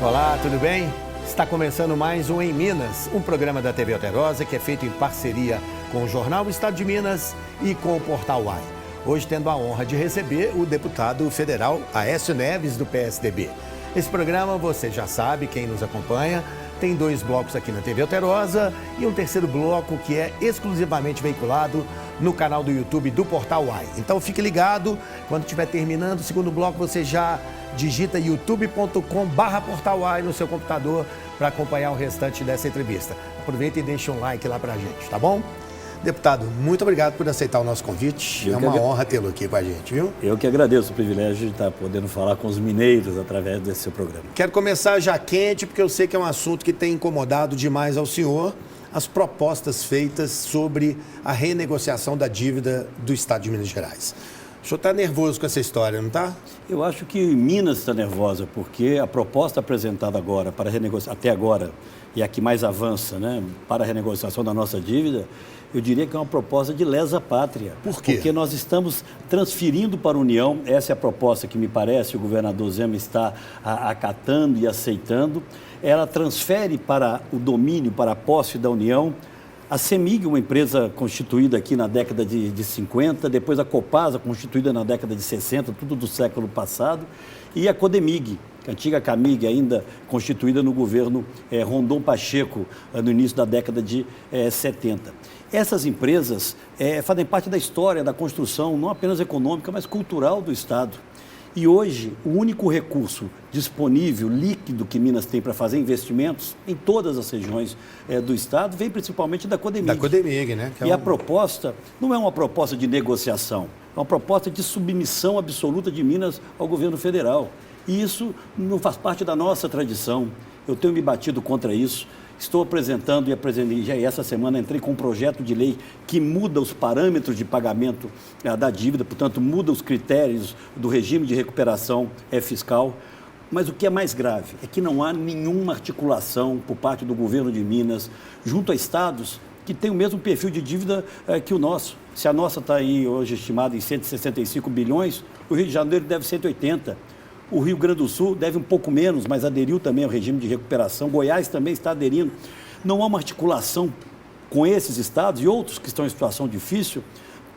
Olá, tudo bem? Está começando mais um Em Minas, um programa da TV Alterosa que é feito em parceria com o Jornal Estado de Minas e com o Portal UAI. Hoje tendo a honra de receber o deputado federal Aécio Neves, do PSDB. Esse programa, você já sabe, quem nos acompanha, tem 2 blocos aqui na TV Alterosa e um terceiro bloco que é exclusivamente veiculado no canal do YouTube do Portal UAI. Então fique ligado, quando estiver terminando o segundo bloco, você já digita youtube.com/portaluai no seu computador para acompanhar o restante dessa entrevista. Aproveita e deixa um like lá para a gente, tá bom? Deputado, muito obrigado por aceitar o nosso convite. É uma honra tê-lo aqui com a gente, viu? Eu que agradeço o privilégio de estar podendo falar com os mineiros através desse seu programa. Quero começar já quente, porque eu sei que é um assunto que tem incomodado demais ao senhor, as propostas feitas sobre a renegociação da dívida do Estado de Minas Gerais. O senhor está nervoso com essa história, não está? Eu acho que Minas está nervosa, porque a proposta apresentada agora, para renegociar, até agora, e a que mais avança, né, para a renegociação da nossa dívida, eu diria que é uma proposta de lesa pátria. Por quê? Porque nós estamos transferindo para a União, essa é a proposta que me parece o governador Zema está acatando e aceitando, ela transfere para o domínio, para a posse da União, a CEMIG, uma empresa constituída aqui na década de 50, depois a Copasa, constituída na década de 60, tudo do século passado, e a Codemig, a antiga Camig, ainda constituída no governo Rondon Pacheco, no início da década de 70. Essas empresas fazem parte da história da construção, não apenas econômica, mas cultural do Estado. E hoje, o único recurso disponível, líquido, que Minas tem para fazer investimentos em todas as regiões do Estado, vem principalmente da Codemig. Da Codemig, né? E a proposta não é uma proposta de negociação, é uma proposta de submissão absoluta de Minas ao governo federal. E isso não faz parte da nossa tradição. Eu tenho me batido contra isso. Estou apresentando e já essa semana entrei com um projeto de lei que muda os parâmetros de pagamento da dívida, portanto, muda os critérios do regime de recuperação fiscal. Mas o que é mais grave é que não há nenhuma articulação por parte do governo de Minas junto a estados que têm o mesmo perfil de dívida que o nosso. Se a nossa está aí hoje estimada em 165 bilhões, o Rio de Janeiro deve 180. O Rio Grande do Sul deve um pouco menos, mas aderiu também ao regime de recuperação. Goiás também está aderindo. Não há uma articulação com esses estados e outros que estão em situação difícil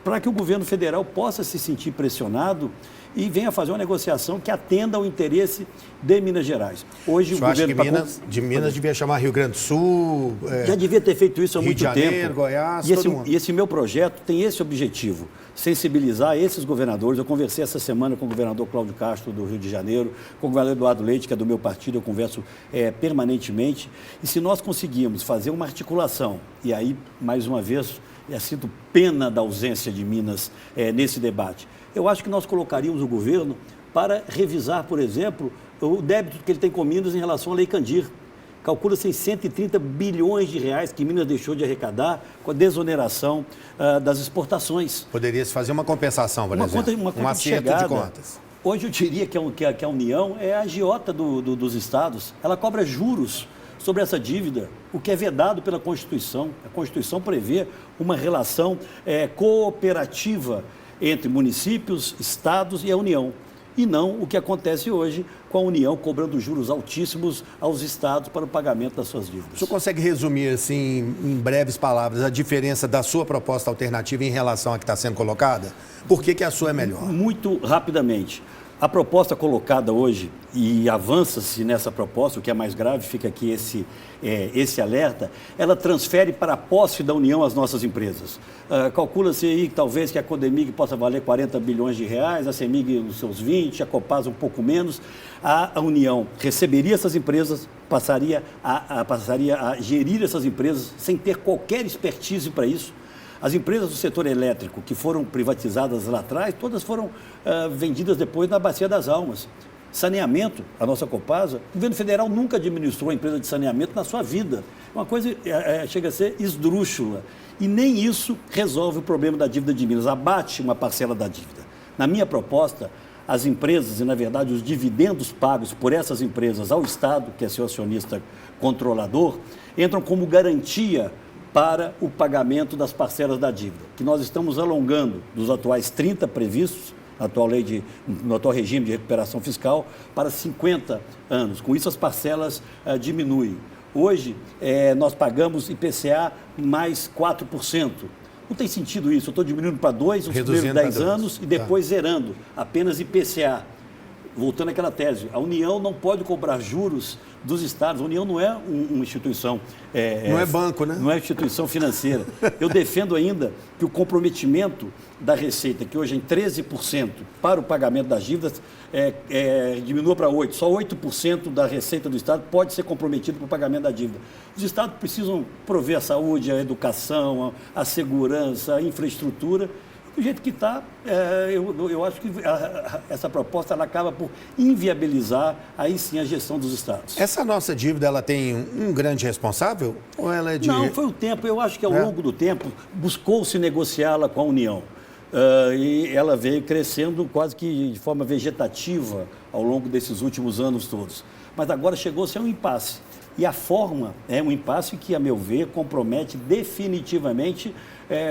para que o governo federal possa se sentir pressionado e venha fazer uma negociação que atenda ao interesse de Minas Gerais. Hoje, o governo de Minas devia chamar Rio Grande do Sul... Já devia ter feito isso há muito tempo. Rio de Janeiro, Goiás, todo mundo. E esse meu projeto tem esse objetivo, sensibilizar esses governadores. Eu conversei essa semana com o governador Cláudio Castro, do Rio de Janeiro, com o governador Eduardo Leite, que é do meu partido, eu converso permanentemente. E se nós conseguirmos fazer uma articulação, e aí, mais uma vez, sinto pena da ausência de Minas nesse debate, eu acho que nós colocaríamos o governo para revisar, por exemplo, o débito que ele tem com Minas em relação à Lei Candir. Calcula-se em 130 bilhões de reais que Minas deixou de arrecadar com a desoneração das exportações. Poderia-se fazer uma compensação, por exemplo, um acerto de contas. Hoje eu diria que a União é a agiota dos estados. Ela cobra juros sobre essa dívida, o que é vedado pela Constituição. A Constituição prevê uma relação cooperativa entre municípios, estados e a União. E não o que acontece hoje com a União cobrando juros altíssimos aos estados para o pagamento das suas dívidas. O senhor consegue resumir, assim, em breves palavras, a diferença da sua proposta alternativa em relação à que está sendo colocada? Por que a sua é melhor? Muito rapidamente. A proposta colocada hoje, e avança-se nessa proposta, o que é mais grave, fica aqui esse alerta, ela transfere para a posse da União as nossas empresas. Calcula-se aí talvez que a Codemig possa valer 40 bilhões de reais, a CEMIG os seus 20, a Copasa um pouco menos. A União receberia essas empresas, passaria a gerir essas empresas sem ter qualquer expertise para isso. As empresas do setor elétrico que foram privatizadas lá atrás, todas foram vendidas depois na Bacia das Almas. Saneamento, a nossa Copasa, o governo federal nunca administrou a empresa de saneamento na sua vida. Uma coisa chega a ser esdrúxula. E nem isso resolve o problema da dívida de Minas, abate uma parcela da dívida. Na minha proposta, as empresas e, na verdade, os dividendos pagos por essas empresas ao Estado, que é seu acionista controlador, entram como garantia para o pagamento das parcelas da dívida, que nós estamos alongando dos atuais 30 previstos, no atual regime de recuperação fiscal, para 50 anos. Com isso, as parcelas diminuem. Hoje, nós pagamos IPCA mais 4%. Não tem sentido isso. Eu estou diminuindo para 2% nos primeiros 10 anos e depois zerando apenas IPCA. Voltando àquela tese, a União não pode cobrar juros dos estados. A União não é uma instituição... não é banco, né? Não é instituição financeira. Eu defendo ainda que o comprometimento da Receita, que hoje é em 13% para o pagamento das dívidas, diminua para 8%. Só 8% da Receita do Estado pode ser comprometido para o pagamento da dívida. Os estados precisam prover a saúde, a educação, a segurança, a infraestrutura. Do jeito que está, eu acho que essa proposta ela acaba por inviabilizar, aí sim, a gestão dos estados. Essa nossa dívida, ela tem um grande responsável? Ou ela é de... Não, foi o tempo. Eu acho que ao longo do tempo buscou-se negociá-la com a União. E ela veio crescendo quase que de forma vegetativa ao longo desses últimos anos todos. Mas agora chegou-se a um impasse. E a forma é um impasse que, a meu ver, compromete definitivamente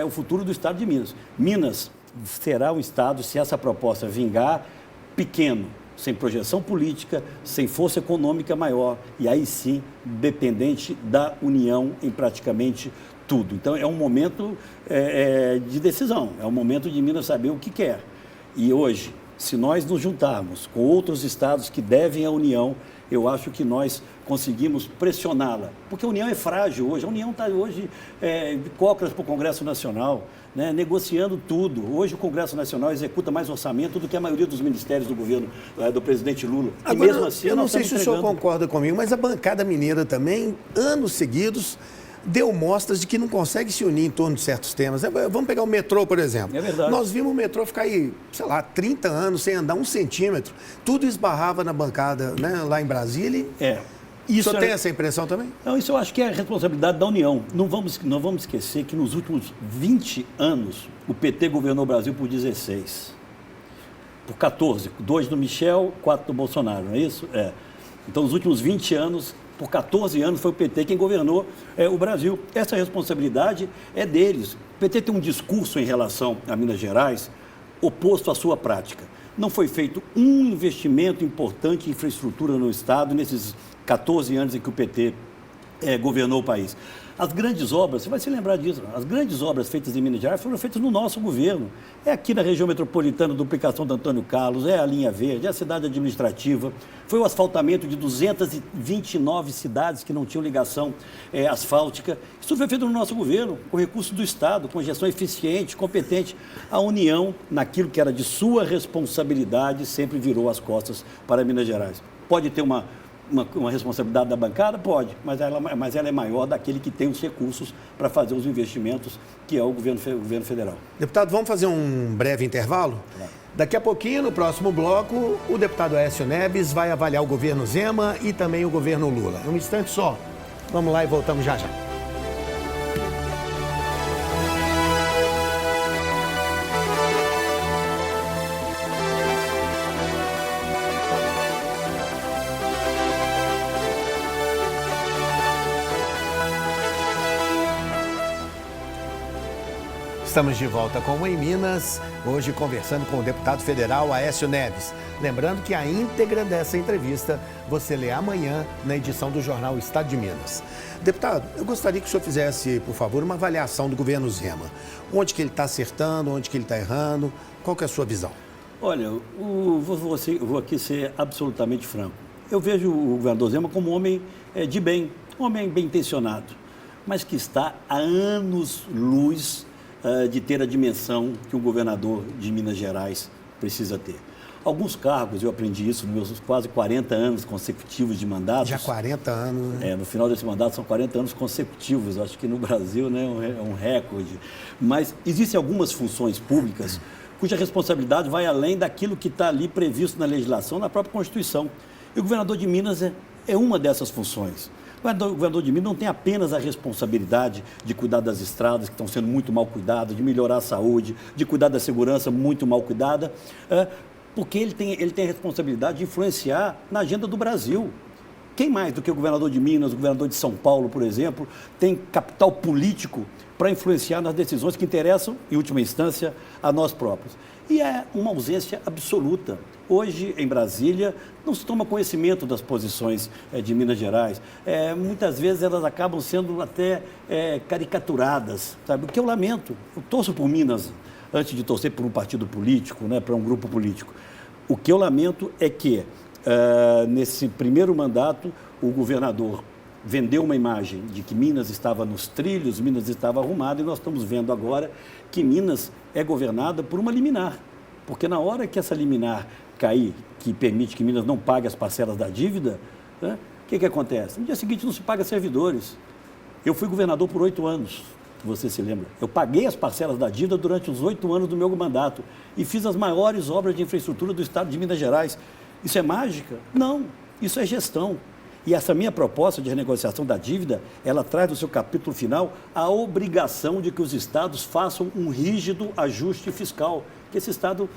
o futuro do estado de Minas. Minas será um estado, se essa proposta vingar, pequeno, sem projeção política, sem força econômica maior, e aí sim dependente da União em praticamente tudo. Então é um momento de decisão, é um momento de Minas saber o que quer. E hoje, se nós nos juntarmos com outros estados que devem à União, eu acho que nós conseguimos pressioná-la, porque a União é frágil hoje. A União está hoje de cócoras para o Congresso Nacional, né, negociando tudo. Hoje o Congresso Nacional executa mais orçamento do que a maioria dos ministérios do governo do presidente Lula. Agora, e mesmo assim, eu não sei se o senhor concorda comigo, mas a bancada mineira também, anos seguidos, deu mostras de que não consegue se unir em torno de certos temas. Vamos pegar o metrô, por exemplo. É verdade. Nós vimos o metrô ficar aí, sei lá, 30 anos sem andar 1 centímetro. Tudo esbarrava na bancada, né, lá em Brasília. O senhor tem essa impressão também? Não, isso eu acho que é a responsabilidade da União. Não vamos esquecer que nos últimos 20 anos o PT governou o Brasil por 16. Por 14. 2 do Michel, 4 do Bolsonaro, não é isso? Então, nos últimos 20 anos... Por 14 anos foi o PT quem governou o Brasil. Essa responsabilidade é deles. O PT tem um discurso em relação a Minas Gerais oposto à sua prática. Não foi feito um investimento importante em infraestrutura no Estado nesses 14 anos em que o PT governou o país. As grandes obras, você vai se lembrar disso, as grandes obras feitas em Minas Gerais foram feitas no nosso governo. É aqui na região metropolitana, duplicação do Antônio Carlos, é a linha verde, é a cidade administrativa. Foi o asfaltamento de 229 cidades que não tinham ligação asfáltica. Isso foi feito no nosso governo, com recursos do Estado, com gestão eficiente, competente. A União, naquilo que era de sua responsabilidade, sempre virou as costas para Minas Gerais. Pode ter uma responsabilidade da bancada? Pode, mas ela é maior daquele que tem os recursos para fazer os investimentos, que é o governo federal. Deputado, vamos fazer um breve intervalo? Claro. Daqui a pouquinho, no próximo bloco, o deputado Aécio Neves vai avaliar o governo Zema e também o governo Lula. Um instante só. Vamos lá e voltamos já já. Estamos de volta com o Em Minas, hoje conversando com o deputado federal Aécio Neves. Lembrando que a íntegra dessa entrevista você lê amanhã na edição do jornal Estado de Minas. Deputado, eu gostaria que o senhor fizesse, por favor, uma avaliação do governo Zema. Onde que ele está acertando, onde que ele está errando, qual que é a sua visão? Olha, vou aqui ser absolutamente franco. Eu vejo o governador Zema como um homem de bem, um homem bem intencionado, mas que está há anos-luz de ter a dimensão que um governador de Minas Gerais precisa ter. Alguns cargos, eu aprendi isso nos meus quase 40 anos consecutivos de mandato. Já 40 anos, né? No final desse mandato são 40 anos consecutivos, acho que no Brasil, né, é um recorde. Mas existem algumas funções públicas cuja responsabilidade vai além daquilo que está ali previsto na legislação, na própria Constituição. E o governador de Minas é uma dessas funções. O governador de Minas não tem apenas a responsabilidade de cuidar das estradas, que estão sendo muito mal cuidadas, de melhorar a saúde, de cuidar da segurança, muito mal cuidada, porque ele tem a responsabilidade de influenciar na agenda do Brasil. quem mais do que o governador de Minas, o governador de São Paulo, por exemplo, tem capital político para influenciar nas decisões que interessam, em última instância, a nós próprios? E é uma ausência absoluta. Hoje, em Brasília, não se toma conhecimento das posições de Minas Gerais. Muitas vezes elas acabam sendo até caricaturadas, sabe? O que eu lamento. Eu torço por Minas antes de torcer por um partido político, né, para um grupo político. O que eu lamento é que, nesse primeiro mandato, o governador vendeu uma imagem de que Minas estava nos trilhos, Minas estava arrumada, e nós estamos vendo agora que Minas é governada por uma liminar. Porque na hora que essa liminar cair, que permite que Minas não pague as parcelas da dívida, né, o que acontece? No dia seguinte não se paga servidores. Eu fui governador por 8 anos, você se lembra. Eu paguei as parcelas da dívida durante os 8 anos do meu mandato e fiz as maiores obras de infraestrutura do estado de Minas Gerais. Isso é mágica? Não, isso é gestão. E essa minha proposta de renegociação da dívida, ela traz no seu capítulo final a obrigação de que os estados façam um rígido ajuste fiscal, que esse estado,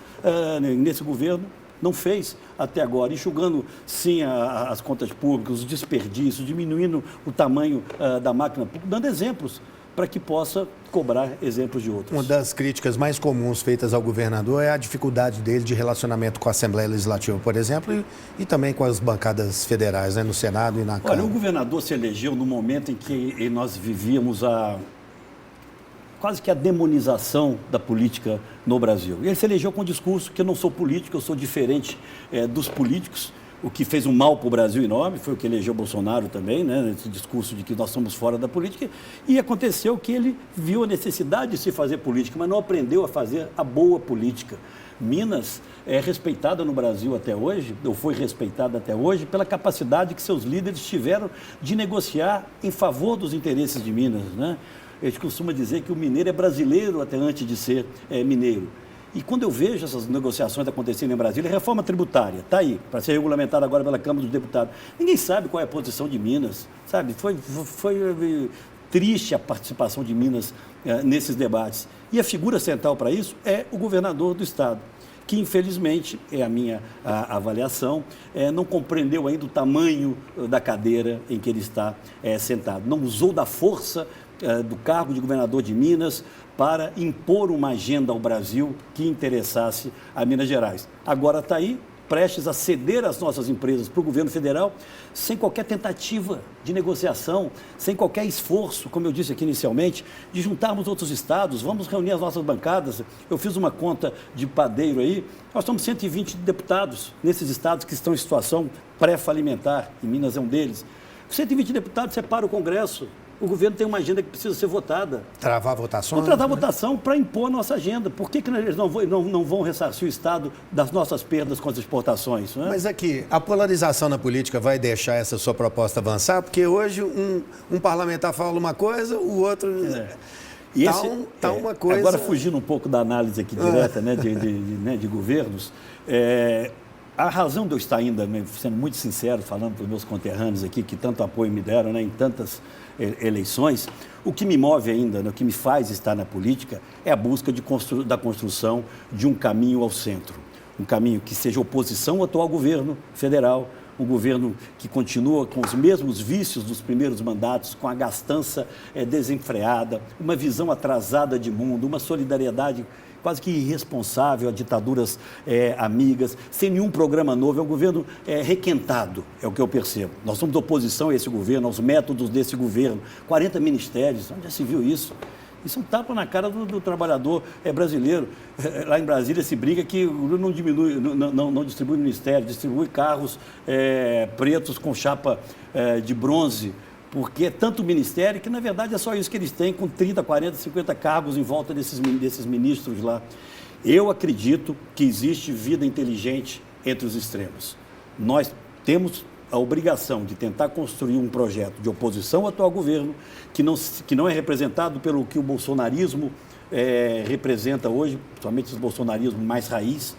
nesse governo, não fez até agora, enxugando, sim, as contas públicas, os desperdícios, diminuindo o tamanho da máquina pública, dando exemplos para que possa cobrar exemplos de outros. Uma das críticas mais comuns feitas ao governador é a dificuldade dele de relacionamento com a Assembleia Legislativa, por exemplo, e também com as bancadas federais, né, no Senado e na Câmara. Olha, o governador se elegeu no momento em que nós vivíamos quase que a demonização da política no Brasil. E ele se elegeu com o discurso que eu não sou político, eu sou diferente dos políticos. O que fez um mal para o Brasil enorme, foi o que elegeu Bolsonaro também, né? Esse discurso de que nós somos fora da política. E aconteceu que ele viu a necessidade de se fazer política, mas não aprendeu a fazer a boa política. Minas é respeitada no Brasil até hoje, ou foi respeitada até hoje, pela capacidade que seus líderes tiveram de negociar em favor dos interesses de Minas, né? A gente costuma dizer que o mineiro é brasileiro até antes de ser mineiro. E quando eu vejo essas negociações acontecendo em Brasília, reforma tributária, está aí, para ser regulamentada agora pela Câmara dos Deputados. Ninguém sabe qual é a posição de Minas, sabe? Foi triste a participação de Minas nesses debates. E a figura central para isso é o governador do estado, que infelizmente, é a minha avaliação, não compreendeu ainda o tamanho da cadeira em que ele está sentado. Não usou da força do cargo de governador de Minas para impor uma agenda ao Brasil que interessasse a Minas Gerais. Agora está aí, prestes a ceder as nossas empresas para o governo federal, sem qualquer tentativa de negociação, sem qualquer esforço, como eu disse aqui inicialmente, de juntarmos outros estados, vamos reunir as nossas bancadas. Eu fiz uma conta de padeiro aí, nós somos 120 deputados nesses estados que estão em situação pré-falimentar, e Minas é um deles. 120 deputados separa o Congresso. O governo tem uma agenda que precisa ser votada. Travar votações? Vamos travar votação para impor a nossa agenda. Por que eles não vão ressarcir o Estado das nossas perdas com as exportações? Né? Mas aqui, a polarização na política vai deixar essa sua proposta avançar? Porque hoje um parlamentar fala uma coisa, o outro... uma coisa... Agora, fugindo um pouco da análise aqui direta de governos, a razão de eu estar ainda, sendo muito sincero, falando para os meus conterrâneos aqui, que tanto apoio me deram, né, em tantas eleições, o que me move ainda, né, o que me faz estar na política, é a busca da construção de um caminho ao centro. Um caminho que seja oposição ao atual governo federal, um governo que continua com os mesmos vícios dos primeiros mandatos, com a gastança desenfreada, uma visão atrasada de mundo, uma solidariedade quase que irresponsável a ditaduras amigas, sem nenhum programa novo. É um governo requentado, é o que eu percebo. Nós somos de oposição a esse governo, aos métodos desse governo. 40 ministérios, onde já se viu isso? Isso é um tapa na cara do trabalhador brasileiro. Lá em Brasília se briga que não distribui ministério, distribui carros pretos com chapa de bronze, porque é tanto ministério que, na verdade, é só isso que eles têm, com 30, 40, 50 cargos em volta desses ministros lá. Eu acredito que existe vida inteligente entre os extremos. Nós temos a obrigação de tentar construir um projeto de oposição ao atual governo, que não é representado pelo que o bolsonarismo representa hoje, principalmente o bolsonarismo mais raiz,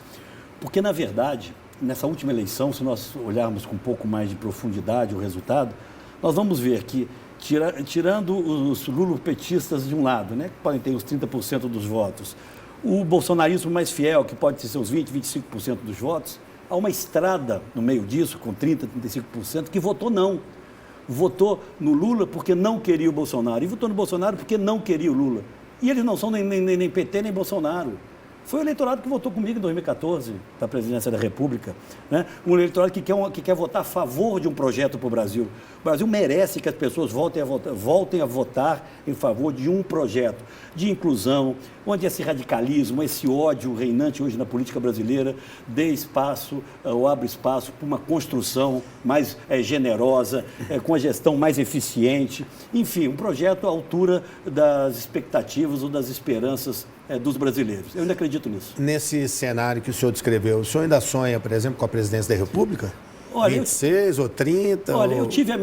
porque, na verdade, nessa última eleição, se nós olharmos com um pouco mais de profundidade o resultado, nós vamos ver que, tirando os lulopetistas de um lado, né, que podem ter os 30% dos votos, o bolsonarismo mais fiel, que pode ter seus 20%, 25% dos votos, Há uma estrada no meio disso, com 30%, 35%, que votou não. Votou no Lula porque não queria o Bolsonaro. E votou no Bolsonaro porque não queria o Lula. E eles não são nem PT, nem Bolsonaro. Foi o eleitorado que votou comigo em 2014 para a presidência da República, né? Um eleitorado que quer votar a favor de um projeto para o Brasil. O Brasil merece que as pessoas voltem a votar em favor de um projeto de inclusão, onde esse radicalismo, esse ódio reinante hoje na política brasileira dê espaço ou abre espaço para uma construção mais generosa, com a gestão mais eficiente. Enfim, um projeto à altura das expectativas ou das esperanças dos brasileiros. Eu ainda acredito nisso. Nesse cenário que o senhor descreveu, o senhor ainda sonha, por exemplo, com a presidência da República? Olha, 26 ou 30? Olha, eu tive a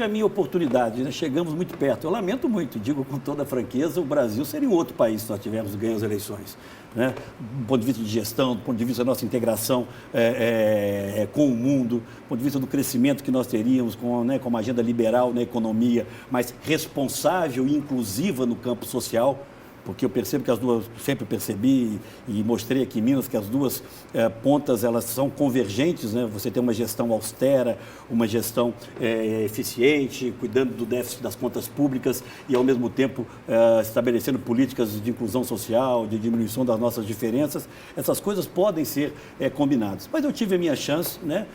minha oportunidade, né? Chegamos muito perto. Eu lamento muito, digo com toda a franqueza, o Brasil seria um outro país se nós tivéssemos ganho as eleições, né? Do ponto de vista de gestão, do ponto de vista da nossa integração com o mundo, do ponto de vista do crescimento que nós teríamos com uma agenda liberal na economia, mas responsável e inclusiva no campo social. Porque eu percebo que as duas, sempre percebi e mostrei aqui em Minas que as duas pontas, elas são convergentes, né? Você tem uma gestão austera, uma gestão eficiente, cuidando do déficit das contas públicas e, ao mesmo tempo, estabelecendo políticas de inclusão social, de diminuição das nossas diferenças. Essas coisas podem ser combinadas. Mas eu tive a minha chance, né?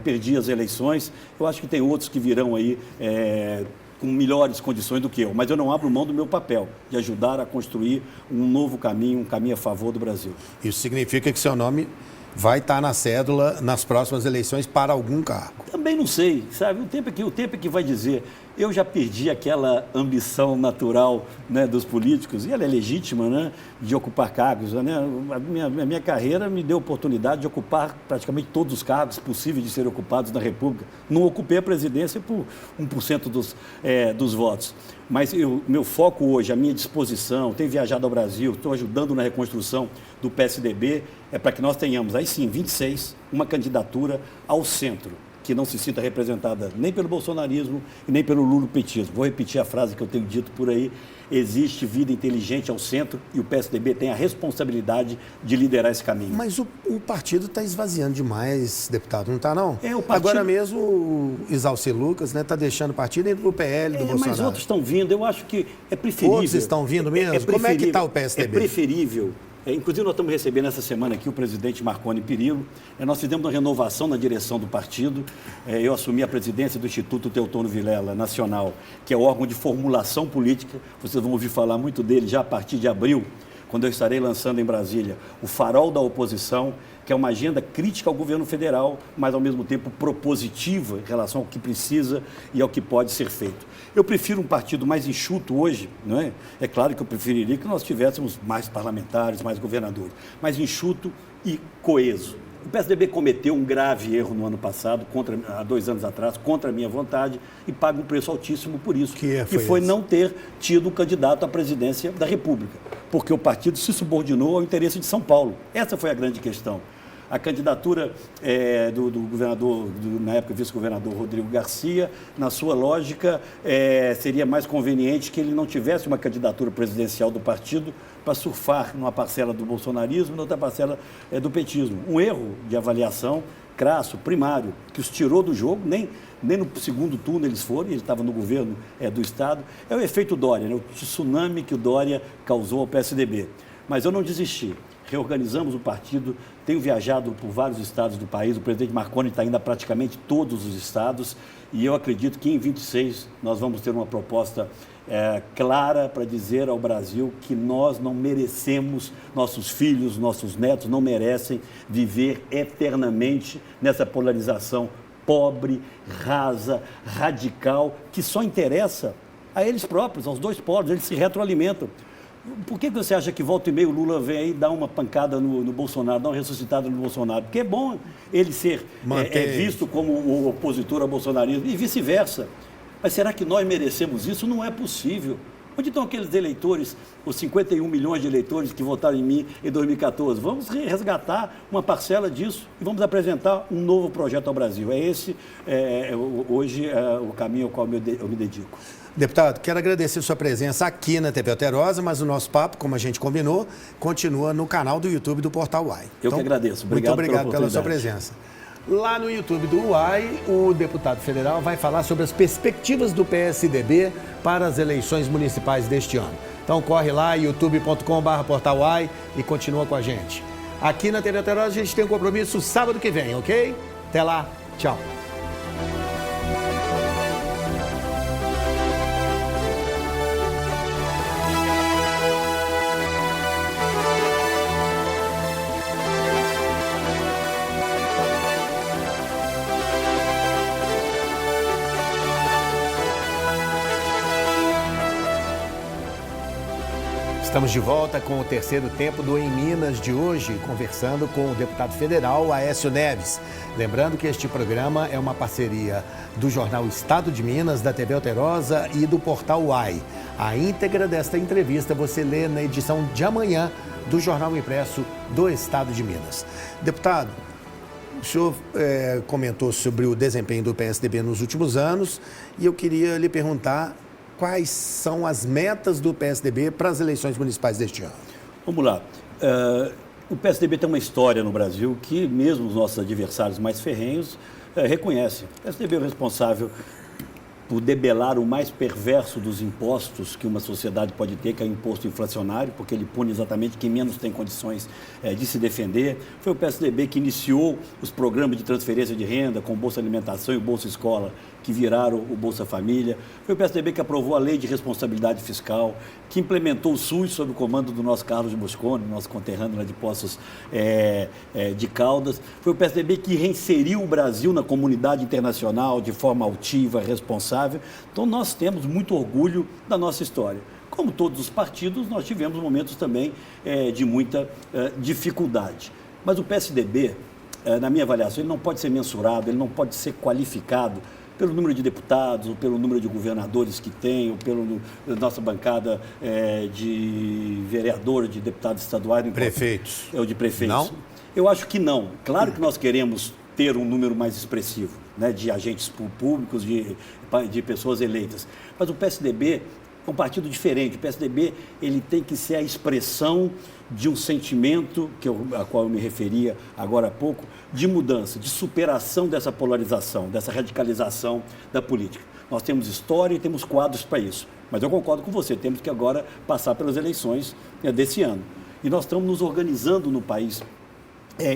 Perdi as eleições. Eu acho que tem outros que virão aí com melhores condições do que eu, mas eu não abro mão do meu papel, de ajudar a construir um novo caminho, um caminho a favor do Brasil. Isso significa que seu nome vai estar na cédula nas próximas eleições para algum cargo? Também não sei, sabe? O tempo é que vai dizer. Eu já perdi aquela ambição natural, né, dos políticos, e ela é legítima, né, de ocupar cargos. Né? A minha carreira me deu a oportunidade de ocupar praticamente todos os cargos possíveis de serem ocupados na República. Não ocupei a presidência por 1% dos votos. Mas meu foco hoje, a minha disposição, tenho viajado ao Brasil, estou ajudando na reconstrução do PSDB, é para que nós tenhamos, aí sim, 26, uma candidatura ao centro, que não se sinta representada nem pelo bolsonarismo e nem pelo lulopetismo. Vou repetir a frase que eu tenho dito por aí: existe vida inteligente ao centro e o PSDB tem a responsabilidade de liderar esse caminho. Mas o partido está esvaziando demais, deputado, não está, não? O partido... Agora mesmo o Isalci Lucas está deixando o partido e indo para o PL do Bolsonaro. Mas outros estão vindo, eu acho que é preferível... Outros estão vindo mesmo? Como é que está o PSDB? É preferível... Inclusive, nós estamos recebendo essa semana aqui o presidente Marconi Perillo. Nós fizemos uma renovação na direção do partido. Eu assumi a presidência do Instituto Teotônio Vilela Nacional, que é o órgão de formulação política. Vocês vão ouvir falar muito dele já a partir de abril, quando eu estarei lançando em Brasília o Farol da Oposição, que é uma agenda crítica ao governo federal, mas ao mesmo tempo propositiva em relação ao que precisa e ao que pode ser feito. Eu prefiro um partido mais enxuto hoje, não é? É claro que eu preferiria que nós tivéssemos mais parlamentares, mais governadores, mais enxuto e coeso. O PSDB cometeu um grave erro no ano passado, há 2 anos atrás, contra a minha vontade, e paga um preço altíssimo por isso, que foi não ter tido um candidato à presidência da República, porque o partido se subordinou ao interesse de São Paulo. Essa foi a grande questão. A candidatura do governador, na época vice-governador Rodrigo Garcia, na sua lógica, seria mais conveniente que ele não tivesse uma candidatura presidencial do partido para surfar numa parcela do bolsonarismo e noutra parcela do petismo. Um erro de avaliação crasso, primário, que os tirou do jogo, nem no segundo turno eles foram, ele estava no governo do Estado. É o efeito Dória, né? O tsunami que o Dória causou ao PSDB. Mas eu não desisti. Reorganizamos o partido, tenho viajado por vários estados do país, o presidente Marconi está indo a praticamente todos os estados e eu acredito que em 26 nós vamos ter uma proposta clara para dizer ao Brasil que nós não merecemos, nossos filhos, nossos netos não merecem viver eternamente nessa polarização pobre, rasa, radical, que só interessa a eles próprios, aos dois polos, eles se retroalimentam. Por que você acha que volta e meia o Lula vem aí e dá uma pancada no Bolsonaro, dá uma ressuscitada no Bolsonaro? Porque é bom ele ser visto como o opositor ao bolsonarismo e vice-versa. Mas será que nós merecemos isso? Não é possível. Onde estão aqueles eleitores, os 51 milhões de eleitores que votaram em mim em 2014? Vamos resgatar uma parcela disso e vamos apresentar um novo projeto ao Brasil. É esse, hoje, o caminho ao qual eu me dedico. Deputado, quero agradecer sua presença aqui na TV Alterosa, mas o nosso papo, como a gente combinou, continua no canal do YouTube do Portal UAI. Eu que agradeço. Obrigado, muito obrigado pela sua presença. Lá no YouTube do UAI, o deputado federal vai falar sobre as perspectivas do PSDB para as eleições municipais deste ano. Então corre lá, youtube.com/Portal UAI e continua com a gente. Aqui na TV Alterosa a gente tem um compromisso sábado que vem, ok? Até lá, tchau. Estamos de volta com o terceiro tempo do Em Minas de hoje, conversando com o deputado federal Aécio Neves. Lembrando que este programa é uma parceria do jornal Estado de Minas, da TV Alterosa e do Portal UAI. A íntegra desta entrevista você lê na edição de amanhã do Jornal Impresso do Estado de Minas. Deputado, o senhor comentou sobre o desempenho do PSDB nos últimos anos e eu queria lhe perguntar quais são as metas do PSDB para as eleições municipais deste ano. Vamos lá. O PSDB tem uma história no Brasil que mesmo os nossos adversários mais ferrenhos reconhecem. O PSDB é o responsável por debelar o mais perverso dos impostos que uma sociedade pode ter, que é o imposto inflacionário, porque ele pune exatamente quem menos tem condições de se defender. Foi o PSDB que iniciou os programas de transferência de renda com Bolsa Alimentação e Bolsa Escola, que viraram o Bolsa Família. Foi o PSDB que aprovou a Lei de Responsabilidade Fiscal, que implementou o SUS sob o comando do nosso Carlos de Moscone, nosso conterrâneo lá de Poços de Caldas. Foi o PSDB que reinseriu o Brasil na comunidade internacional de forma altiva, responsável. Então, nós temos muito orgulho da nossa história. Como todos os partidos, nós tivemos momentos também de muita dificuldade. Mas o PSDB, na minha avaliação, ele não pode ser mensurado, ele não pode ser qualificado pelo número de deputados, ou pelo número de governadores que tem, ou pela nossa bancada de vereadores, de deputados estaduais. Prefeitos. Ou de prefeitos. Não? Eu acho que não. Claro que nós queremos ter um número mais expressivo, né, de agentes públicos, de pessoas eleitas. Mas o PSDB é um partido diferente. O PSDB ele tem que ser a expressão de um sentimento, a qual eu me referia agora há pouco, de mudança, de superação dessa polarização, dessa radicalização da política. Nós temos história e temos quadros para isso. Mas eu concordo com você, temos que agora passar pelas eleições desse ano. E nós estamos nos organizando no país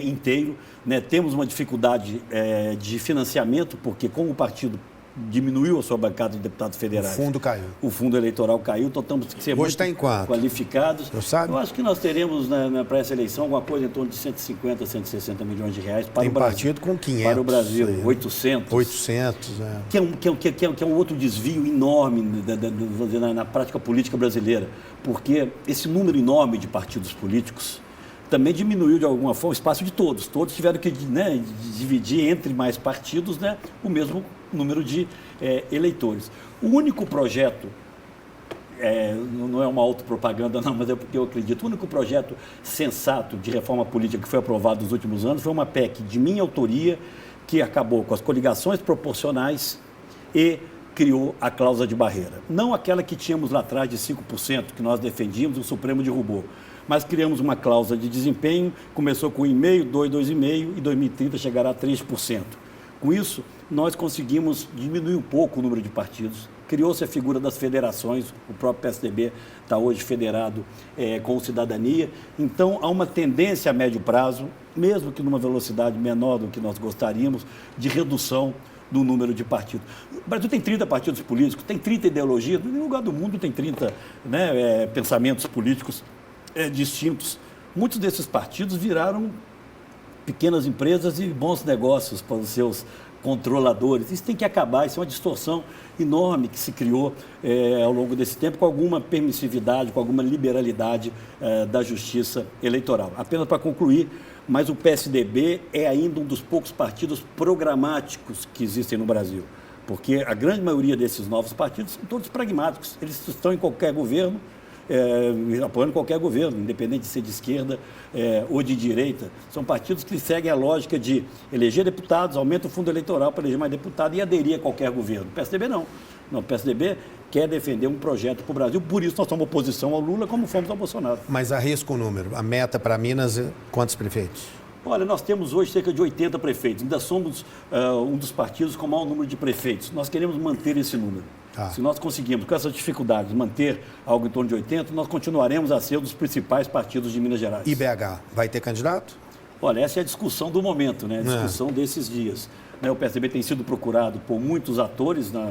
inteiro, né? Temos uma dificuldade de financiamento, porque como o partido diminuiu a sua bancada de deputados federais. O fundo caiu. O fundo eleitoral caiu, então temos que ser hoje muito está em quanto? Qualificados. Eu acho que nós teremos para essa eleição alguma coisa em torno de 150, 160 milhões de reais para tem o Brasil. Partido com 500. Para o Brasil, aí, 800. 800, Que é um outro desvio enorme na prática política brasileira, porque esse número enorme de partidos políticos também diminuiu de alguma forma o espaço de todos. Todos tiveram que dividir entre mais partidos o mesmo número de eleitores. O único projeto, não é uma autopropaganda não, mas é porque eu acredito, o único projeto sensato de reforma política que foi aprovado nos últimos anos foi uma PEC de minha autoria que acabou com as coligações proporcionais e criou a cláusula de barreira. Não aquela que tínhamos lá atrás de 5%, que nós defendíamos, o Supremo derrubou. Mas criamos uma cláusula de desempenho, começou com 1,5%, 2,5% e 2030 chegará a 3%. Com isso, nós conseguimos diminuir um pouco o número de partidos. Criou-se a figura das federações, o próprio PSDB está hoje federado com o Cidadania. Então, há uma tendência a médio prazo, mesmo que numa velocidade menor do que nós gostaríamos, de redução do número de partidos. O Brasil tem 30 partidos políticos, tem 30 ideologias, em nenhum lugar do mundo tem 30 pensamentos políticos distintos. Muitos desses partidos viraram pequenas empresas e bons negócios para os seus controladores. Isso tem que acabar, isso é uma distorção enorme que se criou ao longo desse tempo com alguma permissividade, com alguma liberalidade da justiça eleitoral. Apenas para concluir, mas o PSDB é ainda um dos poucos partidos programáticos que existem no Brasil. porque a grande maioria desses novos partidos são todos pragmáticos. Eles estão em qualquer governo, apoiando qualquer governo, independente de ser de esquerda ou de direita. São partidos que seguem a lógica de eleger deputados, aumenta o fundo eleitoral para eleger mais deputados e aderir a qualquer governo. O PSDB não. Não, o PSDB quer defender um projeto para o Brasil, por isso nós somos oposição ao Lula, como fomos ao Bolsonaro. Mas arrisca o número. A meta para Minas, quantos prefeitos? Olha, nós temos hoje cerca de 80 prefeitos. Ainda somos um dos partidos com o maior número de prefeitos. Nós queremos manter esse número. Se nós conseguirmos, com essas dificuldades, manter algo em torno de 80, nós continuaremos a ser um dos principais partidos de Minas Gerais. E BH, vai ter candidato? Olha, essa é a discussão do momento, né? A discussão desses dias. O PSDB tem sido procurado por muitos atores da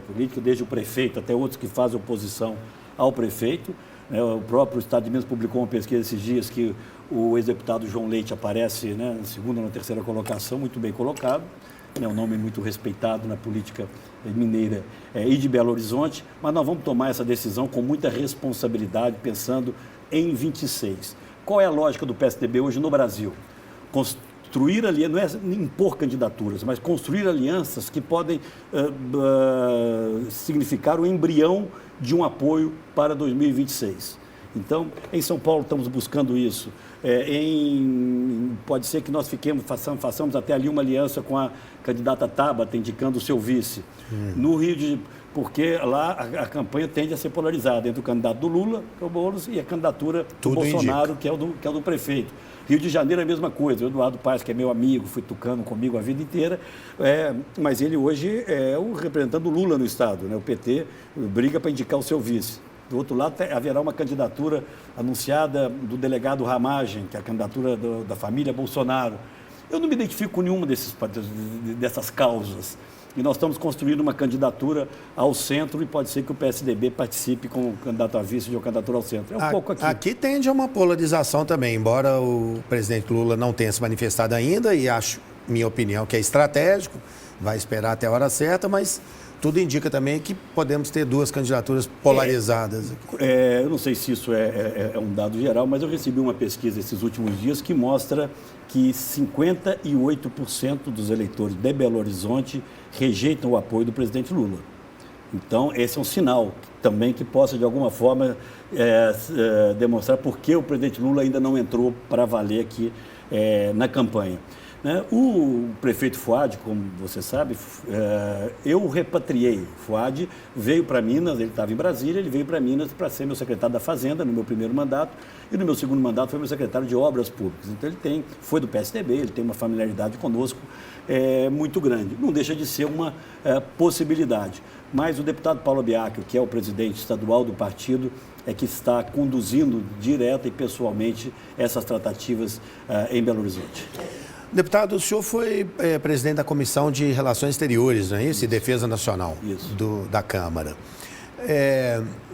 política, desde o prefeito até outros que fazem oposição ao prefeito. O próprio Estado de Minas publicou uma pesquisa esses dias que o ex-deputado João Leite aparece na segunda ou na terceira colocação, muito bem colocado. É um nome muito respeitado na política mineira e de Belo Horizonte, mas nós vamos tomar essa decisão com muita responsabilidade, pensando em 26. Qual é a lógica do PSDB hoje no Brasil? Construir alianças, não é impor candidaturas, mas construir alianças que podem significar o embrião de um apoio para 2026. Então, em São Paulo estamos buscando isso. Pode ser que nós façamos até ali uma aliança com a candidata Tabata, indicando o seu vice. No Rio porque lá a campanha tende a ser polarizada entre o candidato do Lula, que é o Boulos, e a candidatura do Bolsonaro, que é o do prefeito. Rio de Janeiro é a mesma coisa. O Eduardo Paes, que é meu amigo, foi tucano comigo a vida inteira, mas ele hoje é o representante do Lula no Estado. O PT briga para indicar o seu vice. Do outro lado, haverá uma candidatura anunciada do delegado Ramagem, que é a candidatura da família Bolsonaro. Eu não me identifico com nenhuma dessas causas. E nós estamos construindo uma candidatura ao centro e pode ser que o PSDB participe com o candidato a vice de uma candidatura ao centro. É um pouco aqui. Aqui tende a uma polarização também, embora o presidente Lula não tenha se manifestado ainda, e acho, minha opinião, que é estratégico, vai esperar até a hora certa, mas tudo indica também que podemos ter duas candidaturas polarizadas. Eu não sei se isso é um dado geral, mas eu recebi uma pesquisa esses últimos dias que mostra que 58% dos eleitores de Belo Horizonte rejeitam o apoio do presidente Lula. Então, esse é um sinal também que possa, de alguma forma, demonstrar por que o presidente Lula ainda não entrou para valer aqui na campanha. O prefeito Fuad, como você sabe, eu o repatriei. Fuad veio para Minas, ele estava em Brasília, ele veio para Minas para ser meu secretário da Fazenda no meu primeiro mandato, e no meu segundo mandato foi meu secretário de Obras Públicas. Então ele foi do PSDB, ele tem uma familiaridade conosco muito grande. Não deixa de ser uma possibilidade. Mas o deputado Paulo Biacchio, que é o presidente estadual do partido, é que está conduzindo direta e pessoalmente essas tratativas em Belo Horizonte. Deputado, o senhor foi presidente da Comissão de Relações Exteriores, não é isso? E Defesa Nacional da Câmara.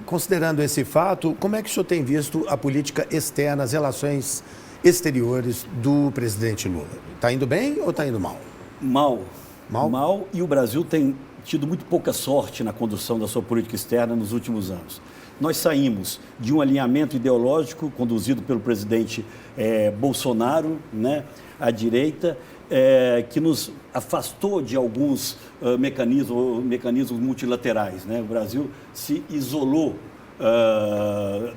Considerando esse fato, como é que o senhor tem visto a política externa, as relações exteriores do presidente Lula? Está indo bem ou está indo mal? Mal. Mal, e o Brasil tem tido muito pouca sorte na condução da sua política externa nos últimos anos. Nós saímos de um alinhamento ideológico conduzido pelo presidente Bolsonaro, à direita, que nos afastou de alguns mecanismos multilaterais. O Brasil se isolou,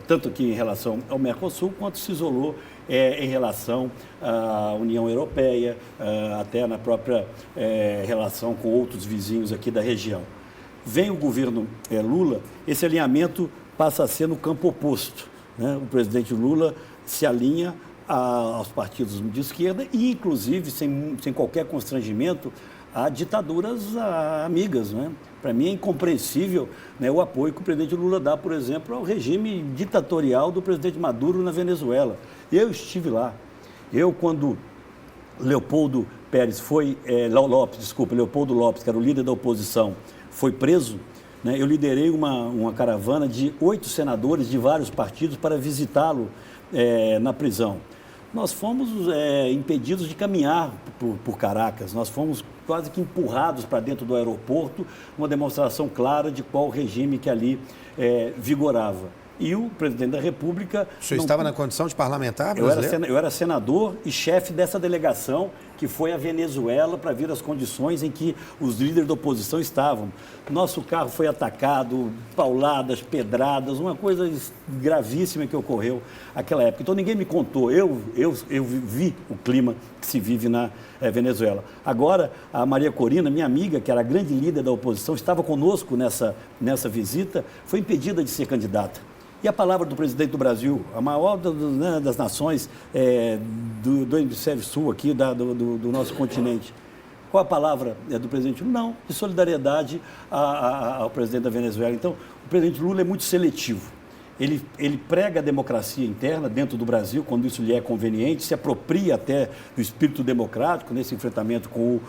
tanto aqui em relação ao Mercosul, quanto se isolou em relação à União Europeia, até na própria relação com outros vizinhos aqui da região. Vem o governo Lula, esse alinhamento passa a ser no campo oposto. O presidente Lula se alinha aos partidos de esquerda e, inclusive, sem qualquer constrangimento, a ditaduras amigas. Para mim é incompreensível o apoio que o presidente Lula dá, por exemplo, ao regime ditatorial do presidente Maduro na Venezuela. Eu estive lá. Quando Leopoldo Lopes, que era o líder da oposição, foi preso, eu liderei uma caravana de 8 senadores de vários partidos para visitá-lo na prisão. Nós fomos impedidos de caminhar por Caracas, nós fomos quase que empurrados para dentro do aeroporto, uma demonstração clara de qual regime que ali vigorava. e o presidente da República... O senhor estava na condição de parlamentar brasileiro? Eu era senador e chefe dessa delegação que foi à Venezuela para ver as condições em que os líderes da oposição estavam. Nosso carro foi atacado, pauladas, pedradas, uma coisa gravíssima que ocorreu naquela época. Então ninguém me contou, eu vi o clima que se vive na Venezuela. Agora, a Maria Corina, minha amiga, que era a grande líder da oposição, estava conosco nessa visita, foi impedida de ser candidata. E a palavra do presidente do Brasil, a maior das nações do hemisfério sul aqui, do nosso continente. Qual a palavra do presidente Lula? Não, de solidariedade ao presidente da Venezuela. Então, o presidente Lula é muito seletivo. Ele prega a democracia interna dentro do Brasil, quando isso lhe é conveniente, se apropria até do espírito democrático nesse enfrentamento com o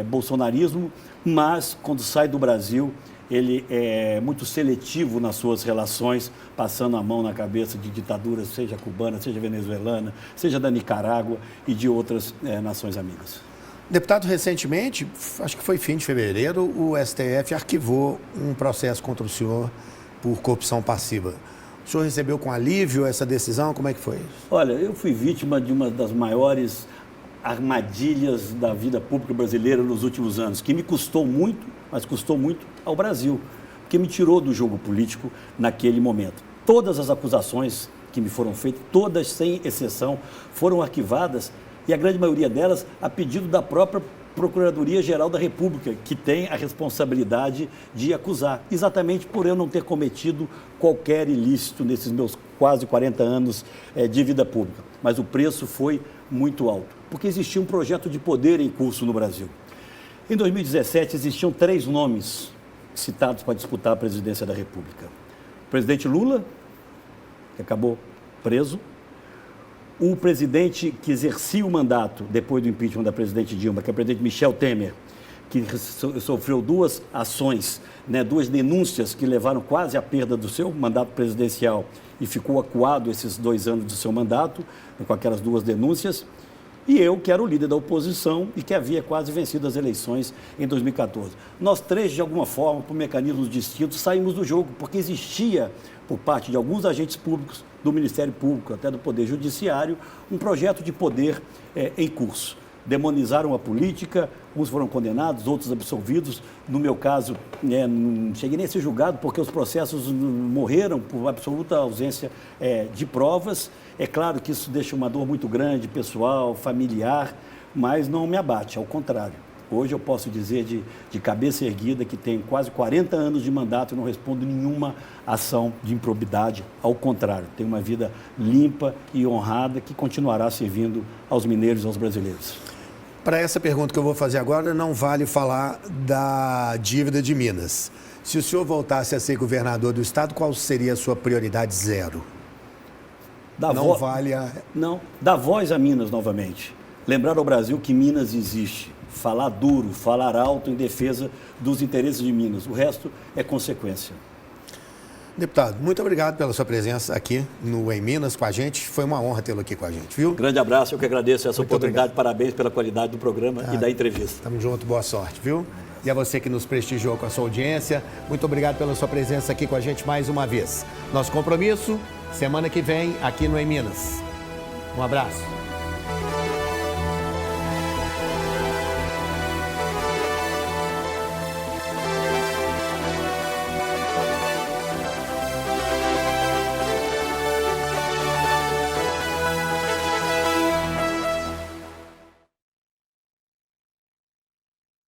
bolsonarismo, mas quando sai do Brasil, ele é muito seletivo nas suas relações, passando a mão na cabeça de ditaduras, seja cubana, seja venezuelana, seja da Nicarágua e de outras nações amigas. Deputado, recentemente, acho que foi fim de fevereiro, o STF arquivou um processo contra o senhor por corrupção passiva. O senhor recebeu com alívio essa decisão? Como é que foi isso? Olha, eu fui vítima de uma das maiores armadilhas da vida pública brasileira nos últimos anos, que me custou muito, mas custou muito ao Brasil, porque me tirou do jogo político naquele momento. Todas as acusações que me foram feitas, todas sem exceção, foram arquivadas e a grande maioria delas a pedido da própria Procuradoria-Geral da República, que tem a responsabilidade de acusar, exatamente por eu não ter cometido qualquer ilícito nesses meus quase 40 anos de vida pública. Mas o preço foi muito alto, porque existia um projeto de poder em curso no Brasil. Em 2017, existiam 3 nomes citados para disputar a presidência da República. O presidente Lula, que acabou preso, o presidente que exercia o mandato depois do impeachment da presidente Dilma, que é o presidente Michel Temer, que sofreu 2 ações, 2 denúncias que levaram quase à perda do seu mandato presidencial e ficou acuado esses 2 anos do seu mandato, com aquelas 2 denúncias. E eu, que era o líder da oposição e que havia quase vencido as eleições em 2014. Nós 3, de alguma forma, por mecanismos distintos, saímos do jogo, porque existia, por parte de alguns agentes públicos, do Ministério Público, até do Poder Judiciário, um projeto de poder em curso. Demonizaram a política, uns foram condenados, outros absolvidos. No meu caso, não cheguei nem a ser julgado, porque os processos morreram por absoluta ausência de provas. É claro que isso deixa uma dor muito grande, pessoal, familiar, mas não me abate, ao contrário. Hoje eu posso dizer de cabeça erguida que tenho quase 40 anos de mandato e não respondo nenhuma ação de improbidade. Ao contrário, tenho uma vida limpa e honrada que continuará servindo aos mineiros e aos brasileiros. Para essa pergunta que eu vou fazer agora, não vale falar da dívida de Minas. Se o senhor voltasse a ser governador do estado, qual seria a sua prioridade 0? Não, dar voz a Minas novamente. Lembrar ao Brasil que Minas existe. Falar duro, falar alto em defesa dos interesses de Minas. O resto é consequência. Deputado, muito obrigado pela sua presença aqui no Em Minas com a gente. Foi uma honra tê-lo aqui com a gente, viu? Grande abraço, eu que agradeço essa oportunidade. Obrigado. Parabéns pela qualidade do programa e da entrevista. Tamo junto, boa sorte, viu? E a você que nos prestigiou com a sua audiência, muito obrigado pela sua presença aqui com a gente mais uma vez. Nosso compromisso, semana que vem, aqui no Em Minas. Um abraço.